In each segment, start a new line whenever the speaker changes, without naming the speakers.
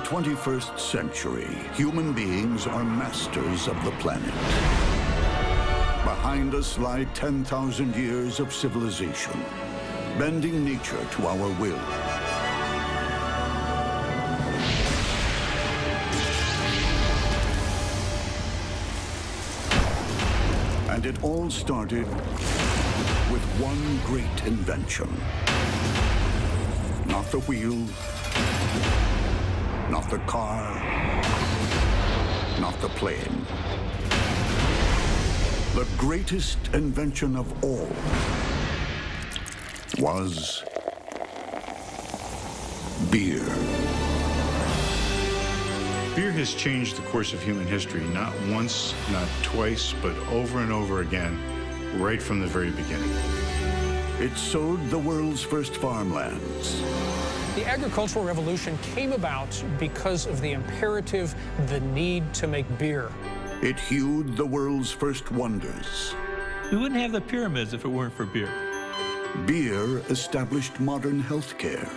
21st century, human beings are masters of the planet. Behind us lie 10,000 years of civilization, bending nature to our will. And it all started with one great invention. Not the wheel, not the car, not the plane. The greatest invention of all was beer.
Beer has changed the course of human history, not once, not twice, but over and over again, right from the very beginning.
It sowed the world's first farmlands.
The agricultural revolution came about because of the imperative, the need to make beer.
It hewed the world's first wonders.
We wouldn't have the pyramids if it weren't for beer.
Beer established modern healthcare.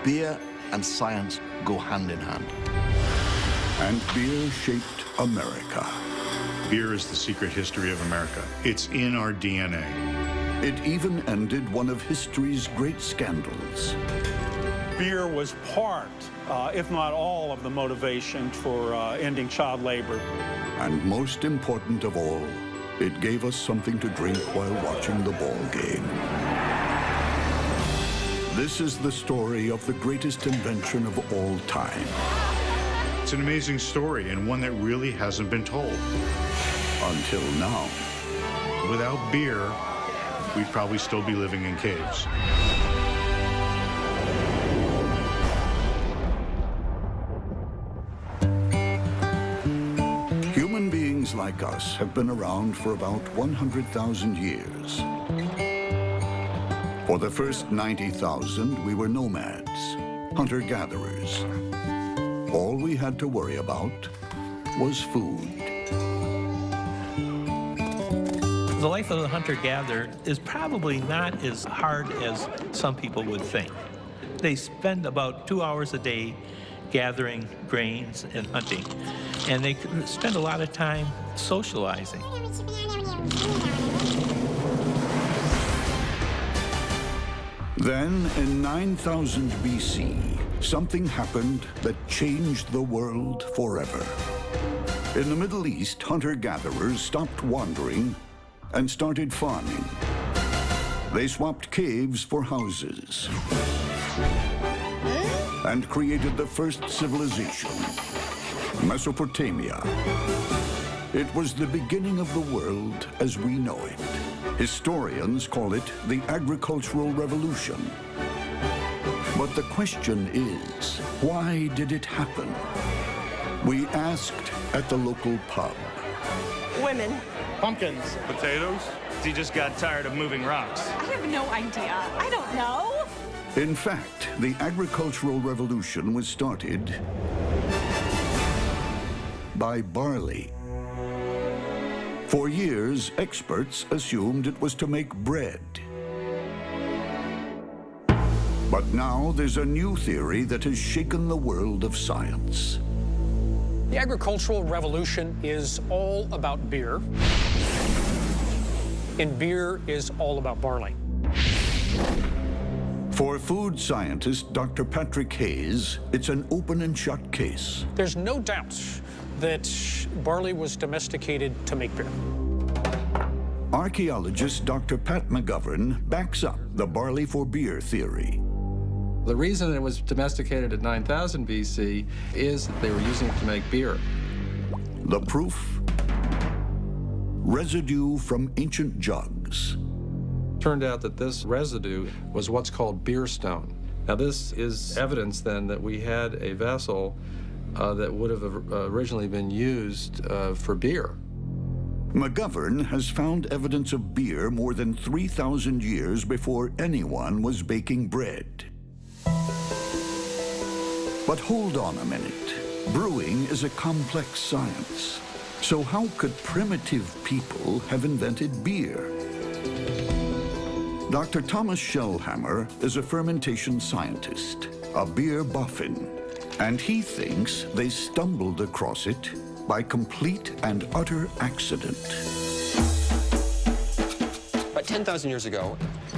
Beer and science go hand in hand.
And beer shaped America.
Beer is the secret history of America. It's in our DNA.
It even ended one of history's great scandals.
Beer was part, if not all, of the motivation for ending child labor.
And most important of all, it gave us something to drink while watching the ball game. This is the story of the greatest invention of all time.
It's an amazing story, and one that really hasn't been told.
Until now.
Without beer, we'd probably still be living in caves.
Human beings like us have been around for about 100,000 years. For the first 90,000, we were nomads, hunter-gatherers. All we had to worry about was food.
The life of the hunter-gatherer is probably not as hard as some people would think. They spend about 2 hours a day gathering grains and hunting, and they spend a lot of time socializing.
Then, in 9000 BC, something happened that changed the world forever. In the Middle East, hunter-gatherers stopped wandering and started farming. They swapped caves for houses and created the first civilization, Mesopotamia. It was the beginning of the world as we know it. Historians call it the agricultural revolution. But the question is, why did it happen? We asked at the local pub.
Women.
Pumpkins. Potatoes.
He just got tired of moving rocks.
I have no idea. I don't know.
In fact, the agricultural revolution was started by barley. For years, experts assumed it was to make bread. But now there's a new theory that has shaken the world of science.
The agricultural revolution is all about beer, and beer is all about barley.
For food scientist Dr. Patrick Hayes, it's an open and shut case.
There's no doubt that barley was domesticated to make beer.
Archaeologist Dr. Pat McGovern backs up the barley for beer theory.
The reason it was domesticated at 9000 BC is that they were using it to make beer.
The proof? Residue from ancient jugs.
Turned out that this residue was what's called beer stone. Now this is evidence then that we had a vessel that would have originally been used for beer.
McGovern has found evidence of beer more than 3,000 years before anyone was baking bread. But hold on a minute. Brewing is a complex science. So how could primitive people have invented beer? Dr. Thomas Shellhammer is a fermentation scientist, a beer buffin. And he thinks they stumbled across it by complete and utter accident.
About 10,000 years ago,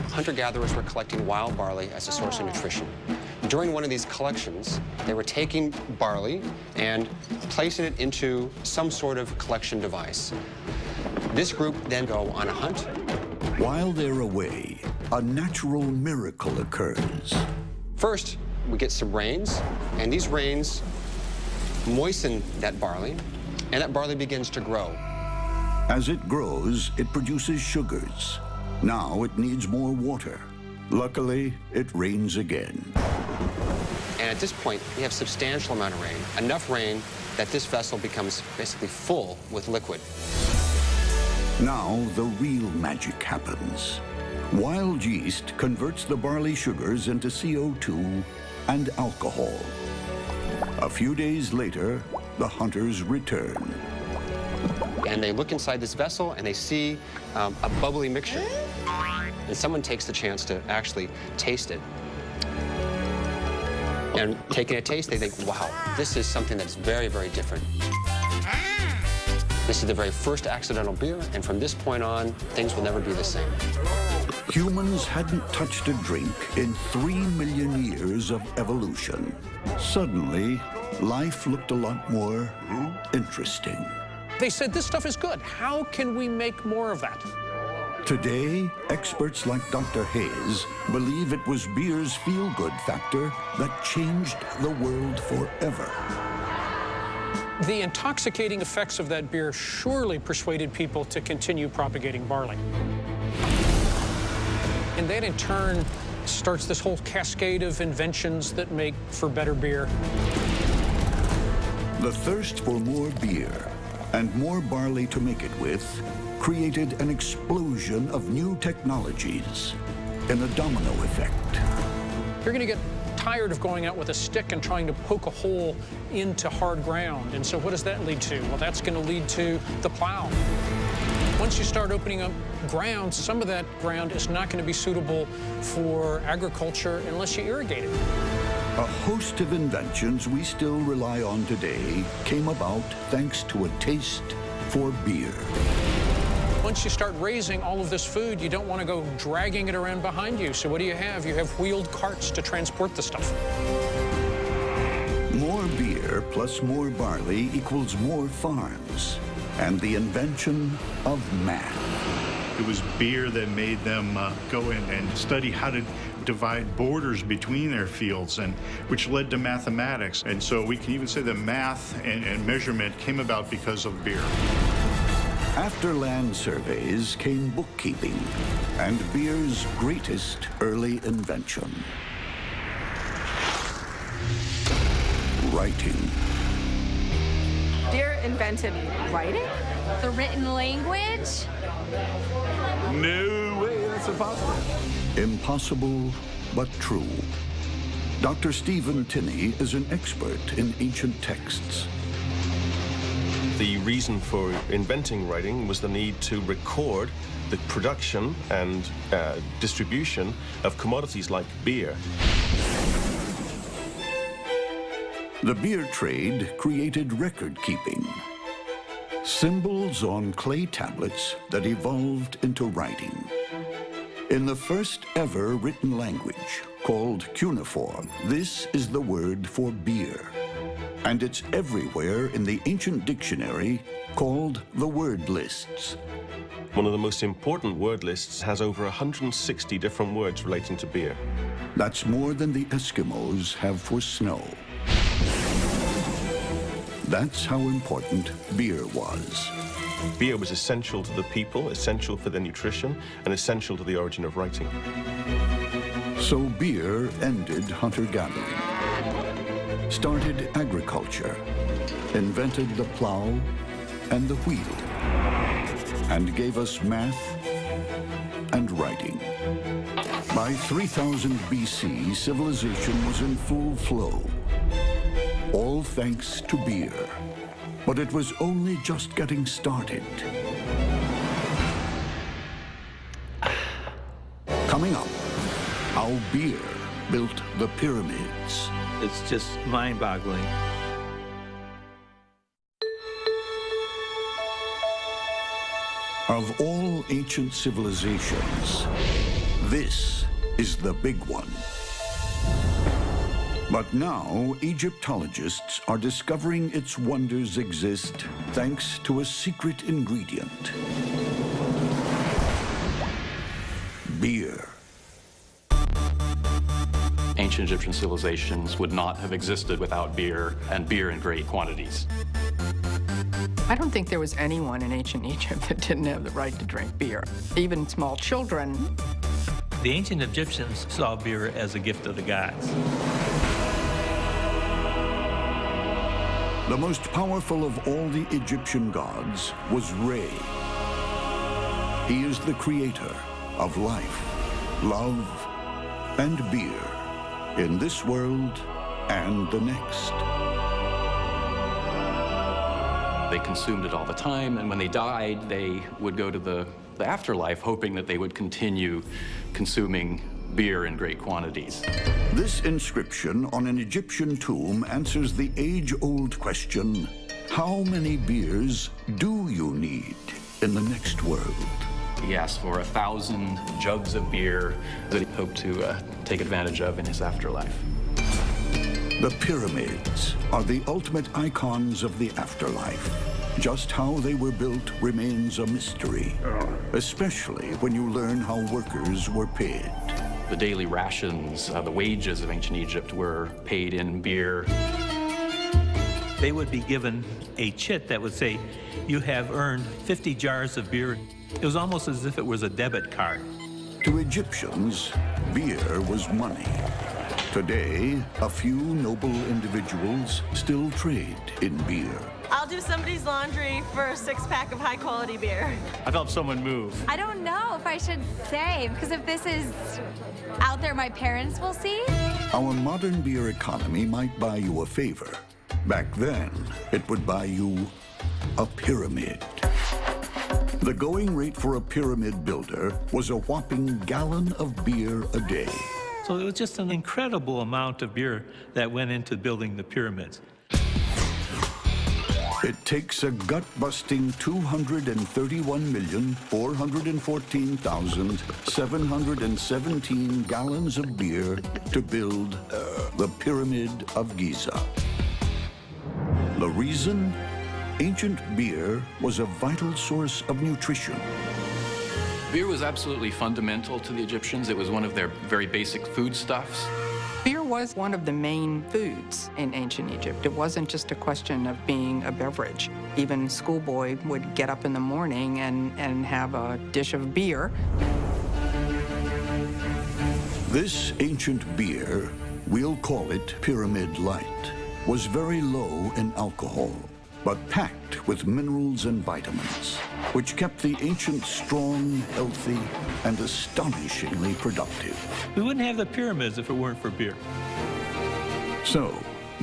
hunter-gatherers were collecting wild barley as a source of nutrition. During one of these collections, they were taking barley and placing it into some sort of collection device. This group then go on a hunt.
While they're away, a natural miracle occurs.
First, we get some rains, and these rains moisten that barley, and that barley begins to grow.
As it grows, it produces sugars. Now it needs more water. Luckily, it rains again.
And at this point, we have substantial amount of rain, enough rain that this vessel becomes basically full with liquid.
Now the real magic happens. Wild yeast converts the barley sugars into CO2 and alcohol. A few days later, the hunters return.
And they look inside this vessel and they see a bubbly mixture. And someone takes the chance to actually taste it. And taking a taste, they think, wow, this is something that's very, very different. This is the very first accidental beer, and from this point on, things will never be the same.
Humans hadn't touched a drink in 3 million years of evolution. Suddenly, life looked a lot more interesting.
They said, this stuff is good. How can we make more of that?
Today, experts like Dr. Hayes believe it was beer's feel-good factor that changed the world forever.
The intoxicating effects of that beer surely persuaded people to continue propagating barley. And that, in turn, starts this whole cascade of inventions that make for better beer.
The thirst for more beer and more barley to make it with created an explosion of new technologies, in a domino effect.
You're going to get tired of going out with a stick and trying to poke a hole into hard ground. And so what does that lead to? Well, that's going to lead to the plow. Once you start opening up ground, some of that ground is not going to be suitable for agriculture unless you irrigate it.
A host of inventions we still rely on today came about thanks to a taste for beer.
Once you start raising all of this food, you don't want to go dragging it around behind you. So what do you have? You have wheeled carts to transport the stuff.
More beer plus more barley equals more farms, and the invention of math.
It was beer that made them go in and study how to divide borders between their fields, and which led to mathematics. And so we can even say that math and measurement came about because of beer.
After land surveys came bookkeeping, and beer's greatest early invention: writing.
Beer invented writing?
The written language?
No way, that's impossible.
Impossible, but true. Dr. Stephen Tinney is an expert in ancient texts.
The reason for inventing writing was the need to record the production and distribution of commodities like beer.
The beer trade created record keeping. Symbols on clay tablets that evolved into writing. In the first ever written language, called cuneiform, this is the word for beer. And it's everywhere in the ancient dictionary called the word lists.
One of the most important word lists has over 160 different words relating to beer.
That's more than the Eskimos have for snow. That's how important beer was.
Beer was essential to the people, essential for their nutrition, and essential to the origin of writing.
So beer ended hunter-gathering, started agriculture, invented the plow and the wheel, and gave us math and writing. By 3000 BC, civilization was in full flow, all thanks to beer. But it was only just getting started. Coming up, how beer built the pyramids.
It's just mind-boggling.
Of all ancient civilizations, this is the big one. But now, Egyptologists are discovering its wonders exist thanks to a secret ingredient: beer.
Ancient Egyptian civilizations would not have existed without beer, and beer in great quantities.
I don't think there was anyone in ancient Egypt that didn't have the right to drink beer, even small children.
The ancient Egyptians saw beer as a gift of the gods.
The most powerful of all the Egyptian gods was Re. He is the creator of life, love, and beer in this world and the next.
They consumed it all the time, and when they died, they would go to the afterlife hoping that they would continue consuming beer in great quantities.
This inscription on an Egyptian tomb answers the age-old question: how many beers do you need in the next world?
He asked for 1,000 jugs of beer that he hoped to take advantage of in his afterlife.
The pyramids are the ultimate icons of the afterlife. Just how they were built remains a mystery, especially when you learn how workers were paid.
The daily rations, the wages of ancient Egypt were paid in beer.
They would be given a chit that would say, "You have earned 50 jars of beer." It was almost as if it was a debit card.
To Egyptians, beer was money. Today, a few noble individuals still trade in beer.
I'll do somebody's laundry for a 6-pack of high-quality beer.
I've helped someone move.
I don't know if I should say, because if this is out there, my parents will see.
Our modern beer economy might buy you a favor. Back then, it would buy you a pyramid. The going rate for a pyramid builder was a whopping gallon of beer a day.
So it was just an incredible amount of beer that went into building the pyramids.
It takes a gut-busting 231,414,717 gallons of beer to build the Pyramid of Giza. The reason? Ancient beer was a vital source of nutrition.
Beer was absolutely fundamental to the Egyptians. It was one of their very basic foodstuffs.
Beer was one of the main foods in ancient Egypt. It wasn't just a question of being a beverage. Even schoolboy would get up in the morning and have a dish of beer.
This ancient beer, we'll call it Pyramid Light, was very low in alcohol, but packed with minerals and vitamins, which kept the ancients strong, healthy, and astonishingly productive.
We wouldn't have the pyramids if it weren't for beer.
So,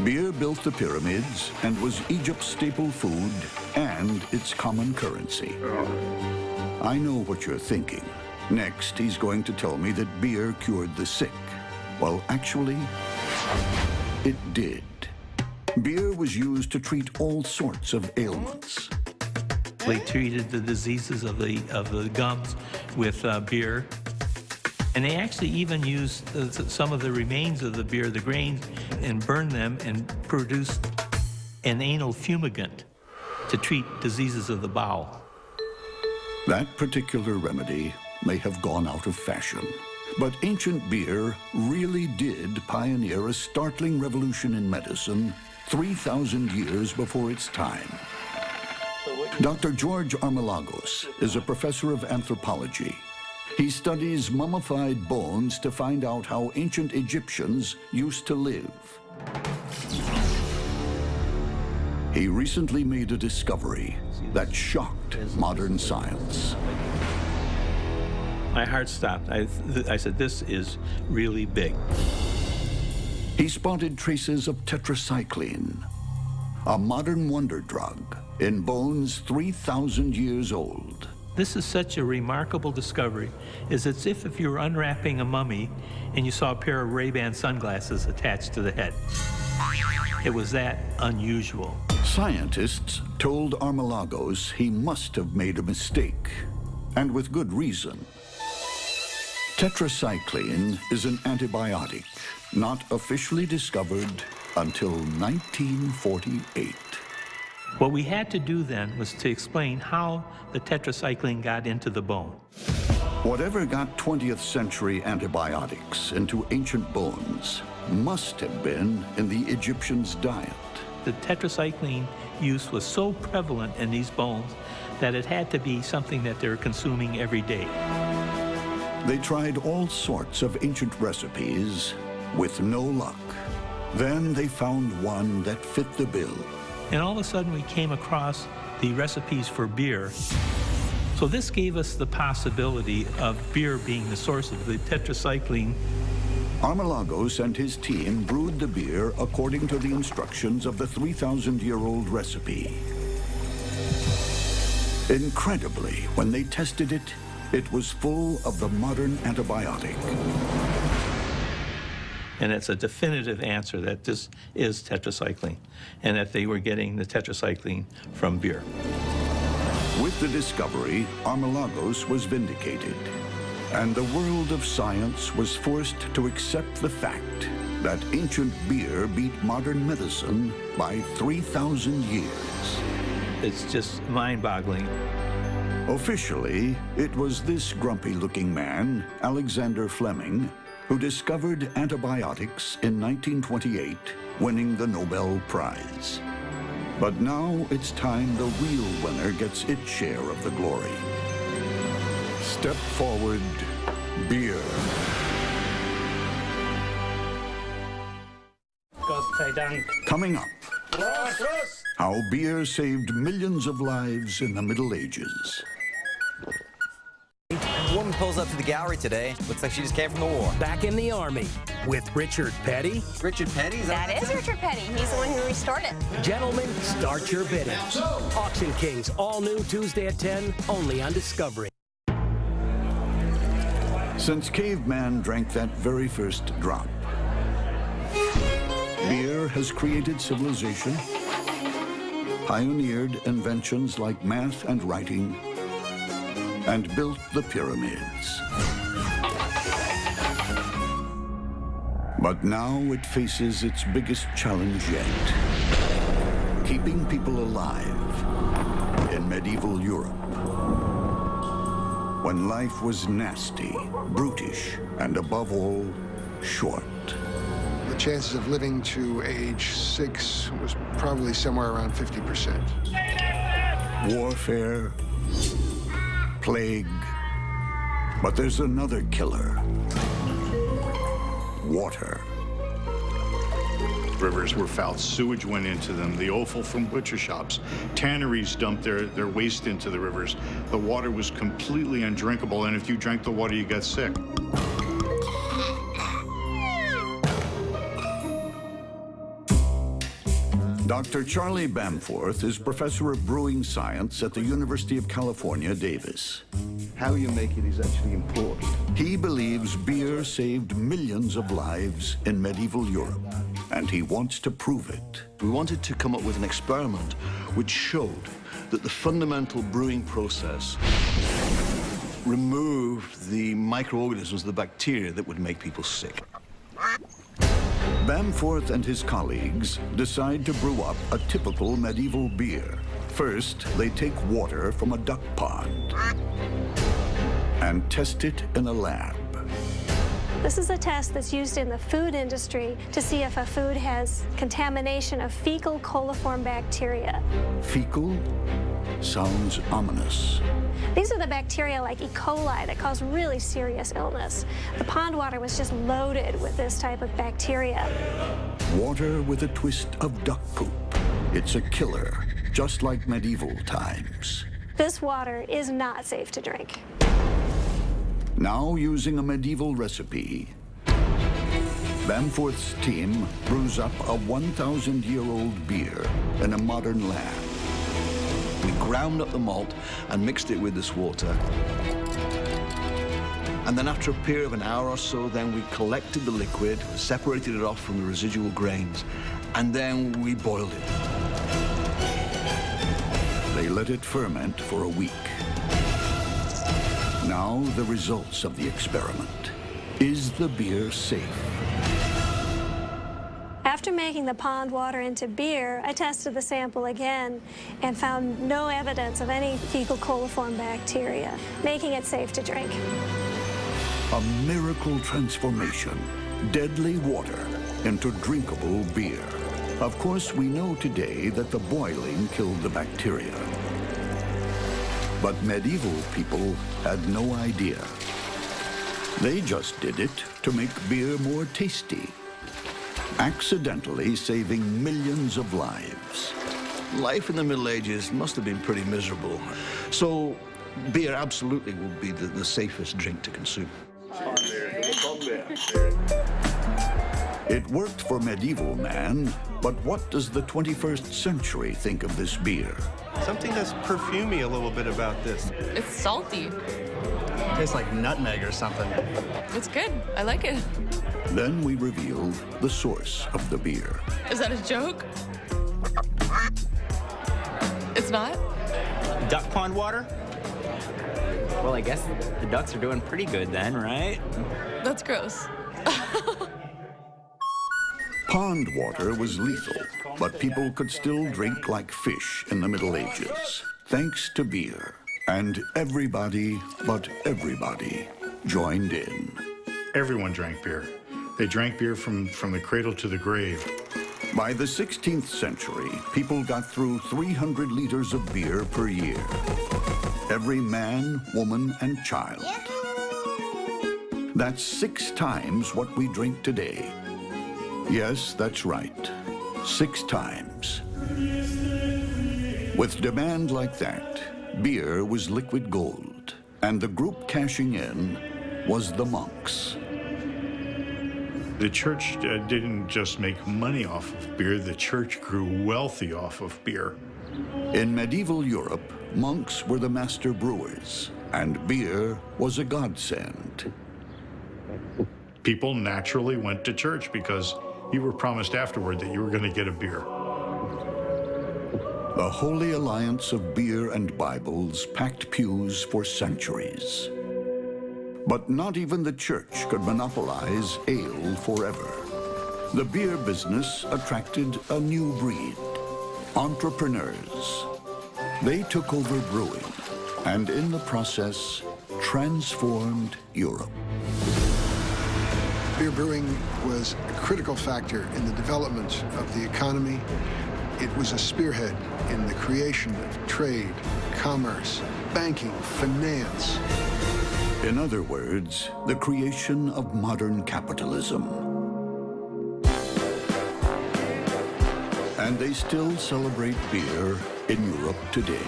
beer built the pyramids and was Egypt's staple food and its common currency. I know what you're thinking. Next, he's going to tell me that beer cured the sick. Well, actually, it did. Beer was used to treat all sorts of ailments.
They treated the diseases of the gums with beer. And they actually even used some of the remains of the beer, the grains, and burned them and produced an anal fumigant to treat diseases of the bowel.
That particular remedy may have gone out of fashion, but ancient beer really did pioneer a startling revolution in medicine 3,000 years before its time. Dr. George Armelagos is a professor of anthropology. He studies mummified bones to find out how ancient Egyptians used to live. He recently made a discovery that shocked modern science.
My heart stopped. I said, this is really big.
He spotted traces of tetracycline, a modern wonder drug in bones 3,000 years old.
This is such a remarkable discovery. It's as if you were unwrapping a mummy and you saw a pair of Ray-Ban sunglasses attached to the head. It was that unusual.
Scientists told Armalagos he must have made a mistake, and with good reason. Tetracycline is an antibiotic not officially discovered until 1948.
What we had to do then was to explain how the tetracycline got into the bone.
Whatever got 20th century antibiotics into ancient bones must have been in the Egyptians' diet.
The tetracycline use was so prevalent in these bones that it had to be something that they were consuming every day.
They tried all sorts of ancient recipes with no luck. Then they found one that fit the bill.
And all of a sudden we came across the recipes for beer. So this gave us the possibility of beer being the source of the tetracycline.
Armalagos and his team brewed the beer according to the instructions of the 3,000-year-old recipe. Incredibly, when they tested it, it was full of the modern antibiotic.
And it's a definitive answer that this is tetracycline, and that they were getting the tetracycline from beer.
With the discovery, Armalagos was vindicated, and the world of science was forced to accept the fact that ancient beer beat modern medicine by 3,000 years.
It's just mind-boggling.
Officially, it was this grumpy-looking man, Alexander Fleming, who discovered antibiotics in 1928, winning the Nobel Prize. But now it's time the real winner gets its share of the glory. Step forward, beer. Coming up, how beer saved millions of lives in the Middle Ages.
A woman pulls up to the gallery today. Looks like she just came from the war.
Back in the Army with Richard Petty.
Richard Petty?
That is Richard Petty. He's the one who restored it.
Gentlemen, start your bidding. Auction Kings, all new Tuesday at 10, only on Discovery.
Since caveman drank that very first drop, beer has created civilization, pioneered inventions like math and writing, and built the pyramids. But now it faces its biggest challenge yet: keeping people alive in medieval Europe, when life was nasty, brutish, and above all, short.
The chances of living to age 6 was probably somewhere around 50%.
Warfare, plague, but there's another killer: water.
Rivers were foul, sewage went into them, the offal from butcher shops. Tanneries dumped their waste into the rivers. The water was completely undrinkable, and if you drank the water, you got sick.
Dr. Charlie Bamforth is professor of brewing science at the University of California, Davis.
How you make it is actually important.
He believes beer saved millions of lives in medieval Europe, and he wants to prove it.
We wanted to come up with an experiment which showed that the fundamental brewing process removed the microorganisms, the bacteria that would make people sick.
Bamforth and his colleagues decide to brew up a typical medieval beer. First, they take water from a duck pond and test it in a lab.
This is a test that's used in the food industry to see if a food has contamination of fecal coliform bacteria.
Fecal sounds ominous.
These are the bacteria like E. coli that cause really serious illness. The pond water was just loaded with this type of bacteria.
Water with a twist of duck poop. It's a killer, just like medieval times.
This water is not safe to drink.
Now, using a medieval recipe, Bamforth's team brews up a 1,000-year-old beer in a modern lab.
We ground up the malt and mixed it with this water. And then after a period of an hour or so, then we collected the liquid, separated it off from the residual grains, and then we boiled it.
They let it ferment for a week. Now the results of the experiment. Is the beer safe?
After making the pond water into beer, I tested the sample again and found no evidence of any fecal coliform bacteria, making it safe to drink.
A miracle transformation. Deadly water into drinkable beer. Of course, we know today that the boiling killed the bacteria. But medieval people had no idea. They just did it to make beer more tasty, accidentally saving millions of lives.
Life in the Middle Ages must have been pretty miserable. So beer absolutely would be the safest drink to consume.
It worked for medieval man, but what does the 21st century think of this beer?
Something that's perfumey a little bit about this.
It's salty.
Tastes like nutmeg or something.
It's good. I like it.
Then we reveal the source of the beer.
Is that a joke? It's not?
Duck pond water?
Well, I guess the ducks are doing pretty good then, right?
That's gross.
Pond water was lethal, but people could still drink like fish in the Middle Ages, thanks to beer. And everybody but everybody joined in.
Everyone drank beer. They drank beer from the cradle to the grave.
By the 16th century, people got through 300 liters of beer per year. Every man, woman, and child. That's 6 times what we drink today. Yes, that's right. 6 times. With demand like that, beer was liquid gold, and the group cashing in was the monks.
The church didn't just make money off of beer, the church grew wealthy off of beer.
In medieval Europe, monks were the master brewers, and beer was a godsend.
People naturally went to church because you were promised afterward that you were going to get a beer.
The Holy Alliance of Beer and Bibles packed pews for centuries. But not even the church could monopolize ale forever. The beer business attracted a new breed, entrepreneurs. They took over brewing, and in the process, transformed Europe.
Beer brewing was a critical factor in the development of the economy. It was a spearhead in the creation of trade, commerce, banking, finance.
In other words, the creation of modern capitalism. And they still celebrate beer in Europe today.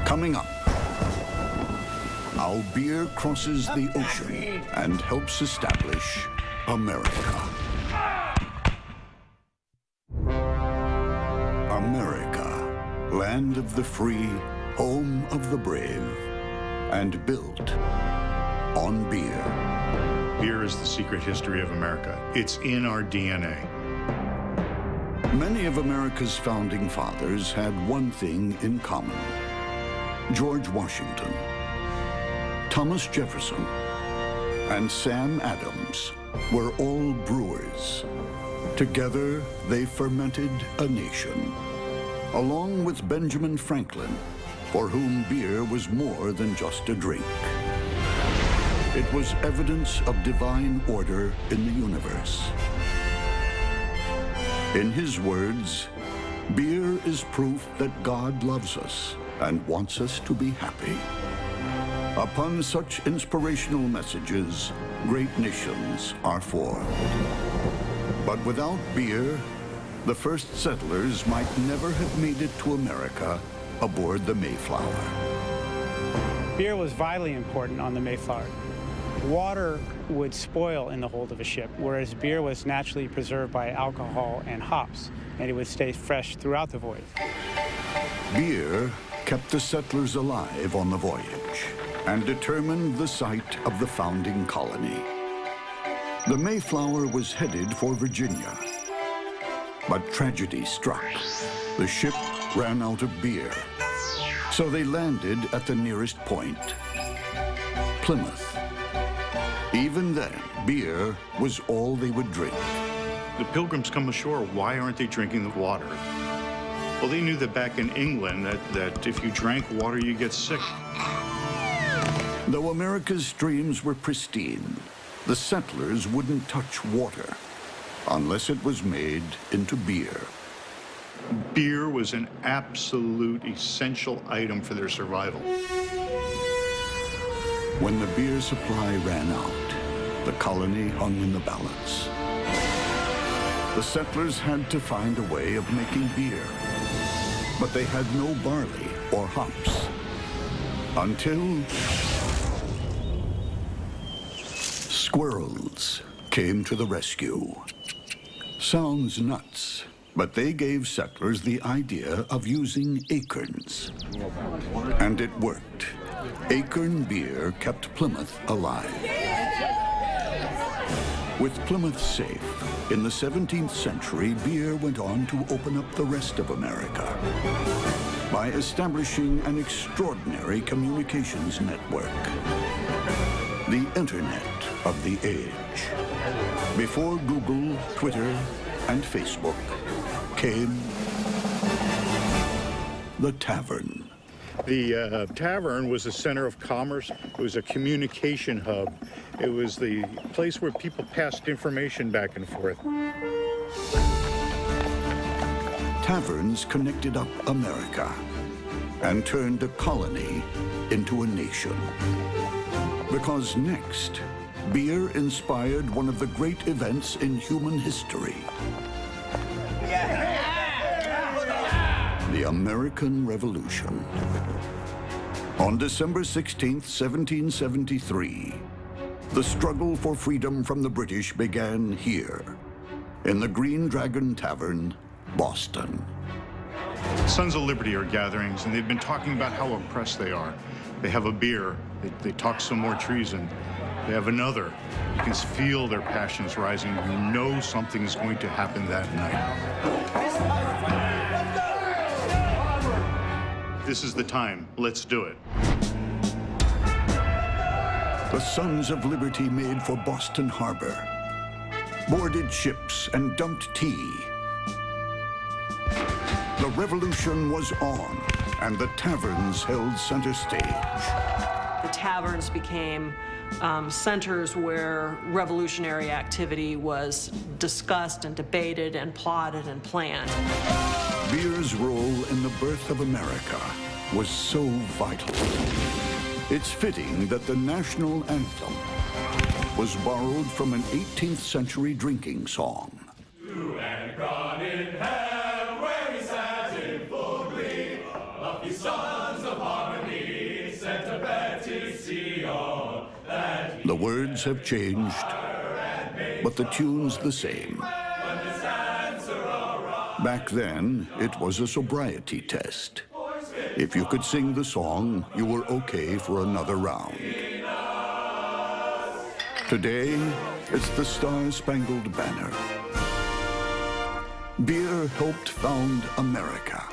Coming up, how beer crosses the ocean and helps establish America. America, land of the free, home of the brave, and built on beer.
Beer is the secret history of America. It's in our DNA.
Many of America's founding fathers had one thing in common. George Washington, Thomas Jefferson, and Sam Adams were all brewers. Together, they fermented a nation, along with Benjamin Franklin, for whom beer was more than just a drink. It was evidence of divine order in the universe. In his words, beer is proof that God loves us and wants us to be happy. Upon such inspirational messages, great nations are formed. But without beer, the first settlers might never have made it to America aboard the Mayflower.
Beer was vitally important on the Mayflower.
Water would spoil in the hold of a ship, whereas beer was naturally preserved by alcohol and hops, and it would stay fresh throughout the voyage.
Beer kept the settlers alive on the voyage and determined the site of the founding colony. The Mayflower was headed for Virginia, but tragedy struck. The ship ran out of beer, so they landed at the nearest point, Plymouth. Even then, beer was all they would drink.
The Pilgrims come ashore. Why aren't they drinking the water? Well, they knew that back in England that if you drank water, you get sick.
Though America's streams were pristine, the settlers wouldn't touch water unless it was made into beer.
Beer was an absolute essential item for their survival.
When the beer supply ran out, the colony hung in the balance. The settlers had to find a way of making beer, but they had no barley or hops until squirrels came to the rescue. Sounds nuts, but they gave settlers the idea of using acorns. And it worked. Acorn beer kept Plymouth alive. With Plymouth safe, in the 17th century, beer went on to open up the rest of America by establishing an extraordinary communications network, the Internet of the age. Before Google, Twitter, and Facebook came the tavern.
The tavern was a center of commerce. It was a communication hub. It was the place where people passed information back and forth.
Taverns connected up America and turned a colony into a nation. Because next, beer inspired one of the great events in human history. The American Revolution. On December 16th, 1773, the struggle for freedom from the British began here, in the Green Dragon Tavern, Boston.
Sons of Liberty are gatherings, and they've been talking about how oppressed they are. They have a beer, they talk some more treason. They have another. You can feel their passions rising. You know something's going to happen that night. This is the time. Let's do it.
The Sons of Liberty made for Boston Harbor, boarded ships and dumped tea. The revolution was on, and the taverns held center stage.
The taverns became centers where revolutionary activity was discussed and debated and plotted and planned.
Beer's role in the birth of America was so vital. It's fitting that the national anthem was borrowed from an 18th century drinking song.
And gone in hell, where we sat in full glee, lucky sons of harmony, sent to Betty Sion.
The words have changed, but the tune's the same. Back then, it was a sobriety test. If you could sing the song, you were okay for another round. Today, it's the Star-Spangled Banner. Beer helped found America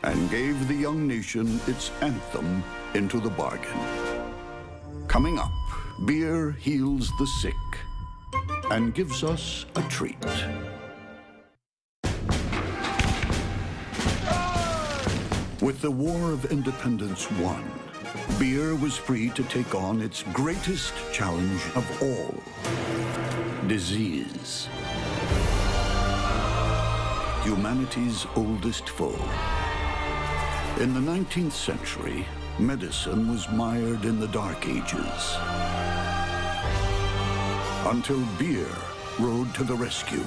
and gave the young nation its anthem into the bargain. Coming up, beer heals the sick and gives us a treat. With the War of Independence won, beer was free to take on its greatest challenge of all, disease. Humanity's oldest foe. In the 19th century, medicine was mired in the Dark Ages. Until beer rode to the rescue.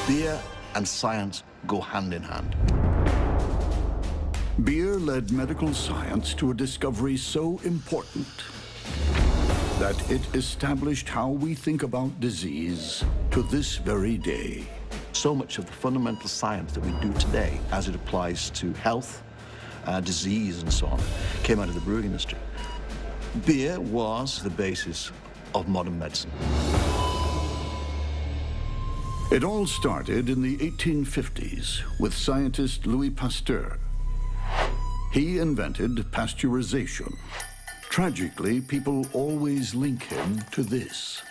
Beer and science go hand in hand.
Beer led medical science to a discovery so important, that it established how we think about disease to this very day.
So much of the fundamental science that we do today, as it applies to health, disease, and so on, came out of the brewing industry. Beer was the basis of modern medicine.
It all started in the 1850s with scientist Louis Pasteur. He invented pasteurization. Tragically, people always link him to this.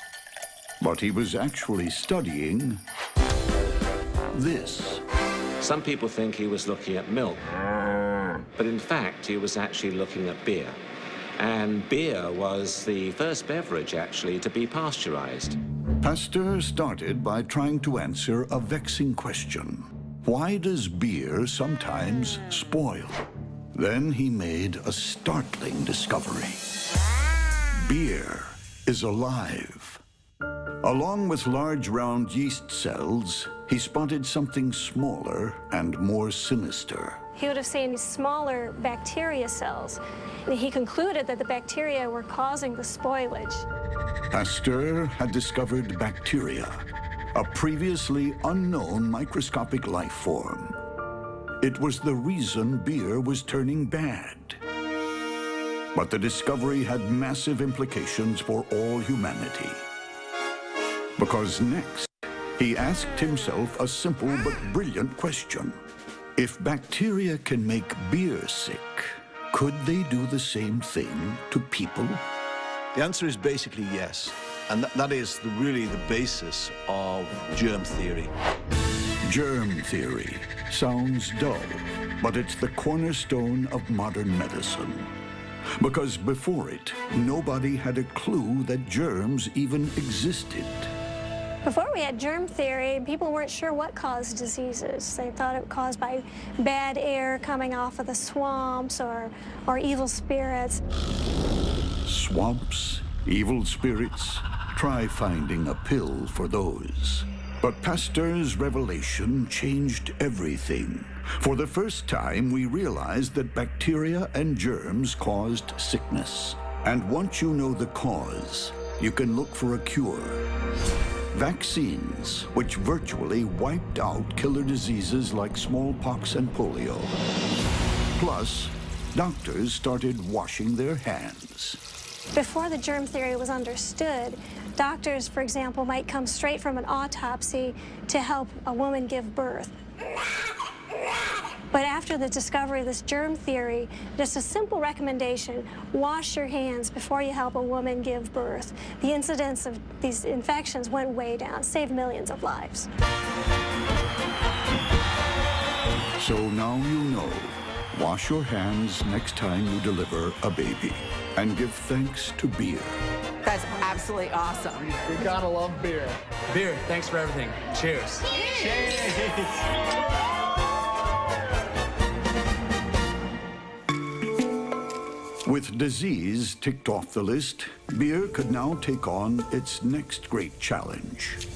But he was actually studying this.
Some people think he was looking at milk, but in fact, he was actually looking at beer. And beer was the first beverage, actually, to be pasteurized.
Pasteur started by trying to answer a vexing question. Why does beer sometimes spoil? Then he made a startling discovery. Beer is alive. Along with large round yeast cells, he spotted something smaller and more sinister.
He would have seen smaller bacteria cells. And he concluded that the bacteria were causing the spoilage.
Pasteur had discovered bacteria, a previously unknown microscopic life form. It was the reason beer was turning bad. But the discovery had massive implications for all humanity. Because next, he asked himself a simple but brilliant question. If bacteria can make beer sick, could they do the same thing to people?
The answer is basically yes. And that is really the basis of germ theory.
Germ theory sounds dull, but it's the cornerstone of modern medicine. Because before it, nobody had a clue that germs even existed.
Before we had germ theory, people weren't sure what caused diseases. They thought it was caused by bad air coming off of the swamps or evil spirits.
Swamps, evil spirits, try finding a pill for those. But Pasteur's revelation changed everything. For the first time, we realized that bacteria and germs caused sickness. And once you know the cause, you can look for a cure. Vaccines, which virtually wiped out killer diseases like smallpox and polio. Plus, doctors started washing their hands.
Before the germ theory was understood, doctors, for example, might come straight from an autopsy to help a woman give birth. But after the discovery of this germ theory, just a simple recommendation, wash your hands before you help a woman give birth. The incidence of these infections went way down, saved millions of lives.
So now you know. Wash your hands next time you deliver a baby. And give thanks to beer.
That's absolutely awesome.
You gotta love beer.
Beer, thanks for everything. Cheers.
Cheers.
With disease ticked off the list, beer could now take on its next great challenge: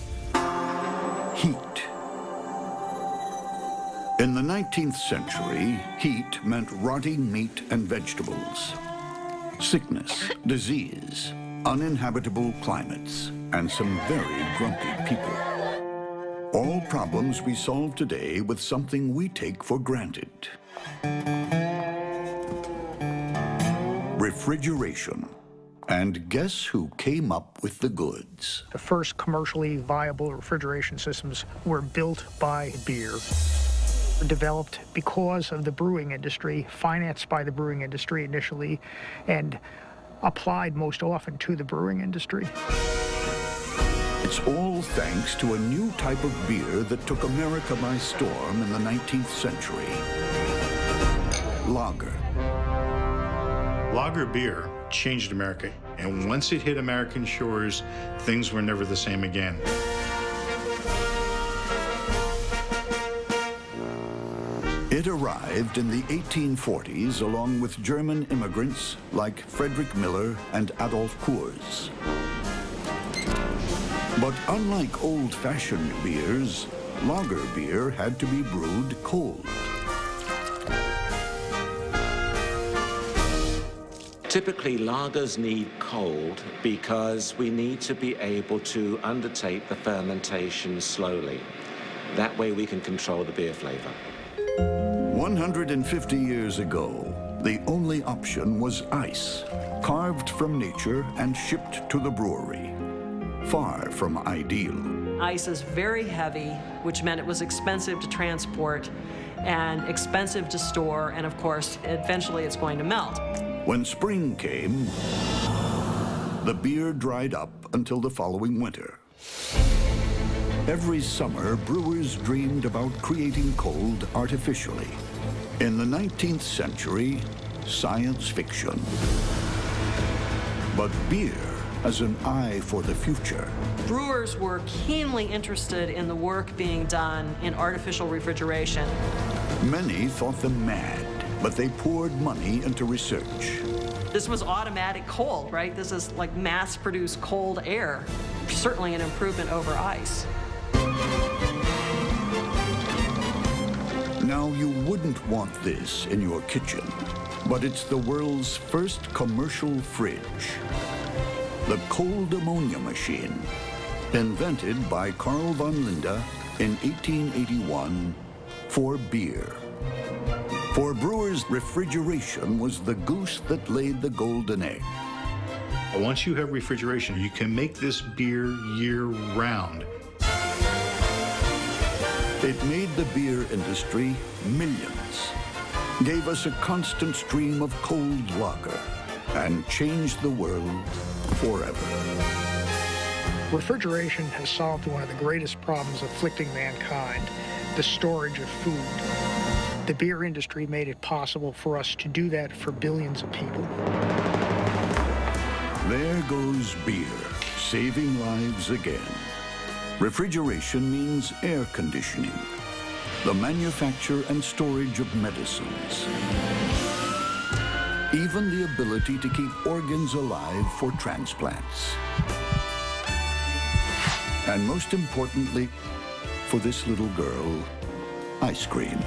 heat. In the 19th century, heat meant rotting meat and vegetables, sickness, disease, uninhabitable climates, and some very grumpy people. All problems we solve today with something we take for granted. Refrigeration. And guess who came up with the goods?
The first commercially viable refrigeration systems were built by beer. Developed because of the brewing industry, financed by the brewing industry initially, and applied most often to the brewing industry.
It's all thanks to a new type of beer that took America by storm in the 19th century: lager.
Lager beer changed America, and once it hit American shores, things were never the same again.
It arrived in the 1840s along with German immigrants like Friedrich Miller and Adolf Kurz. But unlike old-fashioned beers, lager beer had to be brewed cold.
Typically, lagers need cold because we need to be able to undertake the fermentation slowly. That way we can control the beer flavor.
150 years ago, the only option was ice, carved from nature and shipped to the brewery. Far from ideal.
Ice is very heavy, which meant it was expensive to transport and expensive to store, and of course, eventually it's going to melt.
When spring came, the beer dried up until the following winter. Every summer, brewers dreamed about creating cold artificially. In the 19th century, science fiction. But beer has an eye for the future.
Brewers were keenly interested in the work being done in artificial refrigeration.
Many thought them mad, but they poured money into research.
This was automatic cold, right? This is like mass-produced cold air. Certainly an improvement over ice.
Now, you wouldn't want this in your kitchen, but it's the world's first commercial fridge. The cold ammonia machine, invented by Carl von Linde in 1881 for beer. For brewers, refrigeration was the goose that laid the golden egg.
Once you have refrigeration, you can make this beer year-round.
It made the beer industry millions, gave us a constant stream of cold lager, and changed the world forever.
Refrigeration has solved one of the greatest problems afflicting mankind, the storage of food. The beer industry made it possible for us to do that for billions of people.
There goes beer, saving lives again. Refrigeration means air conditioning, the manufacture and storage of medicines, even the ability to keep organs alive for transplants. And most importantly, for this little girl, ice cream.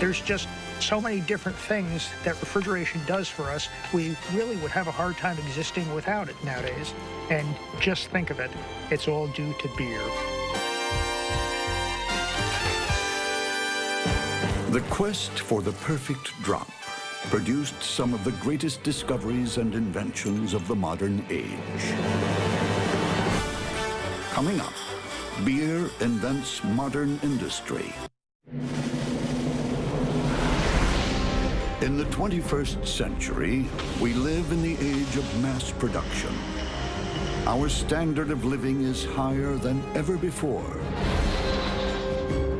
There's just so many different things that refrigeration does for us, we really would have a hard time existing without it nowadays. And just think of it, it's all due to beer.
The quest for the perfect drop produced some of the greatest discoveries and inventions of the modern age. Coming up, beer invents modern industry. In the 21st century, we live in the age of mass production. Our standard of living is higher than ever before.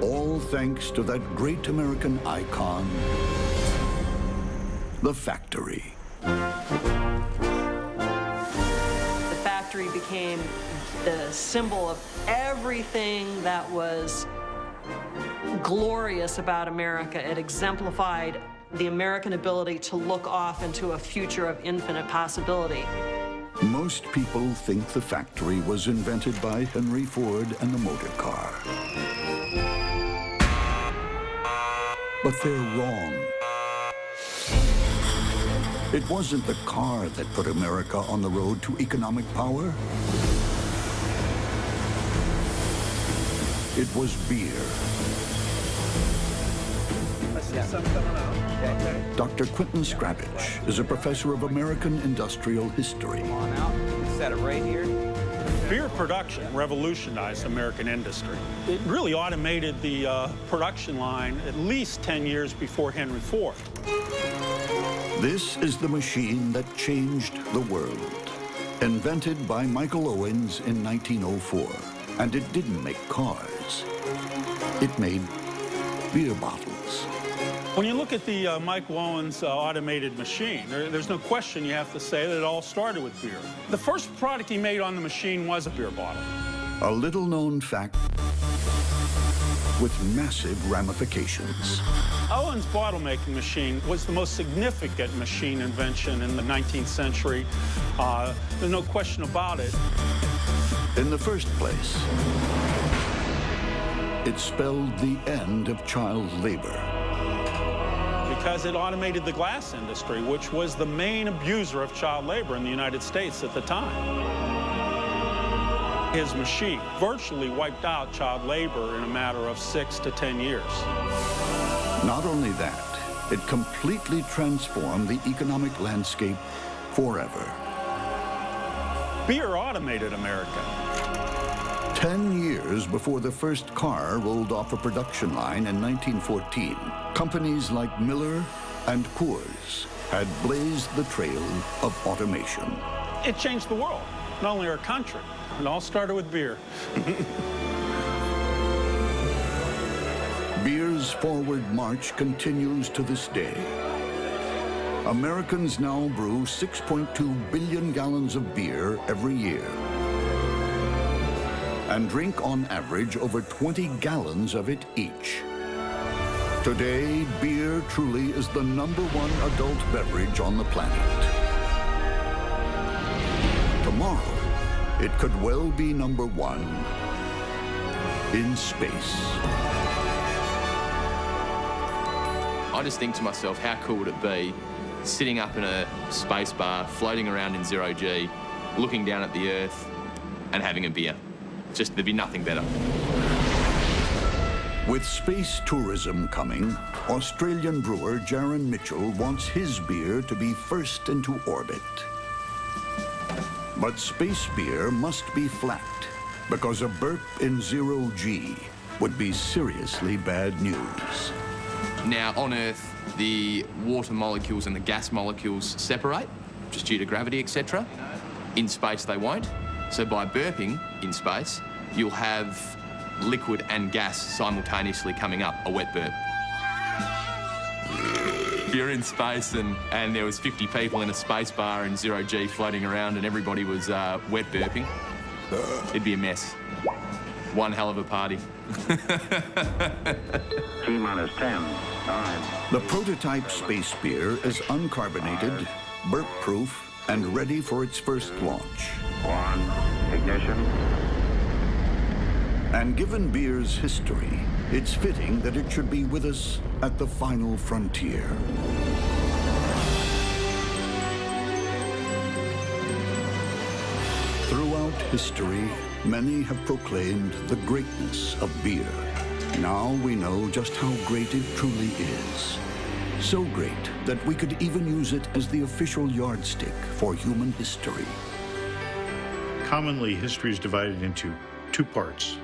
All thanks to that great American icon, the factory.
The factory became the symbol of everything that was glorious about America. It exemplified the American ability to look off into a future of infinite possibility.
Most people think the factory was invented by Henry Ford and the motor car. But they're wrong. It wasn't the car that put America on the road to economic power. It was beer. Dr. Quentin Scravage is a professor of American industrial history.
Come on out, set it right here.
Beer production revolutionized American industry. It really automated the production line at least 10 years before Henry Ford.
This is the machine that changed the world. Invented by Michael Owens in 1904. And it didn't make cars. It made beer bottles.
When you look at the Mike Owens automated machine, there's no question you have to say that it all started with beer. The first product he made on the machine was a beer bottle.
A little-known fact with massive ramifications.
Owens' bottle-making machine was the most significant machine invention in the 19th century. There's no question about it.
In the first place, it spelled the end of child labor.
because it automated the glass industry, which was the main abuser of child labor in the United States at the time. His machine virtually wiped out child labor in a matter of 6 to 10 years.
Not only that, it completely transformed the economic landscape forever.
Beer automated America.
10 years before the first car rolled off a production line in 1914, companies like Miller and Coors had blazed the trail of automation.
It changed the world, not only our country. It all started with beer.
Beer's forward march continues to this day. Americans now brew 6.2 billion gallons of beer every year and drink on average over 20 gallons of it each. Today, beer truly is the #1 adult beverage on the planet. Tomorrow, it could well be #1 in space.
I just think to myself, how cool would it be sitting up in a space bar, floating around in zero-G, looking down at the Earth and having a beer. Just, there'd be nothing better.
With space tourism coming, Australian brewer Jaron Mitchell wants his beer to be first into orbit. But space beer must be flat, because a burp in zero-G would be seriously bad news.
Now, on Earth, the water molecules and the gas molecules separate, just due to gravity, etc. In space, they won't. So by burping in space, you'll have liquid and gas simultaneously coming up, a wet burp. If you're in space and there was 50 people in a space bar in zero-G floating around and everybody was wet burping, it'd be a mess. One hell of a party.
T-minus 10, 9. The prototype space beer is uncarbonated, burp-proof, and ready for its first launch. 1, ignition. And given beer's history, it's fitting that it should be with us at the final frontier. Throughout history, many have proclaimed the greatness of beer. Now we know just how great it truly is. So great that we could even use it as the official yardstick for human history.
Commonly, history is divided into two parts,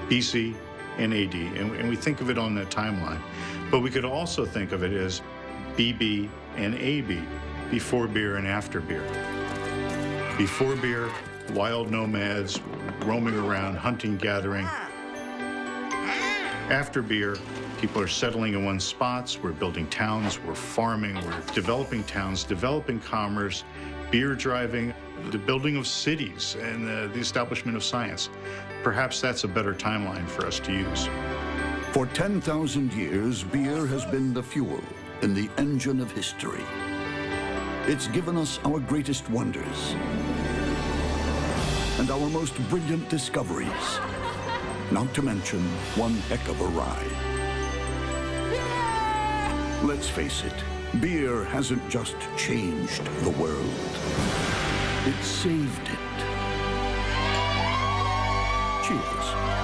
BC and AD, and we think of it on that timeline. But we could also think of it as BB and AB, before beer and after beer. Before beer, wild nomads roaming around, hunting, gathering. After beer, people are settling in one spots, we're building towns, we're farming, we're developing towns, developing commerce, beer driving, the building of cities, and the establishment of science. Perhaps that's a better timeline for us to use.
For 10,000 years, beer has been the fuel in the engine of history. It's given us our greatest wonders and our most brilliant discoveries, not to mention one heck of a ride. Let's face it, beer hasn't just changed the world. It saved it. Cheers.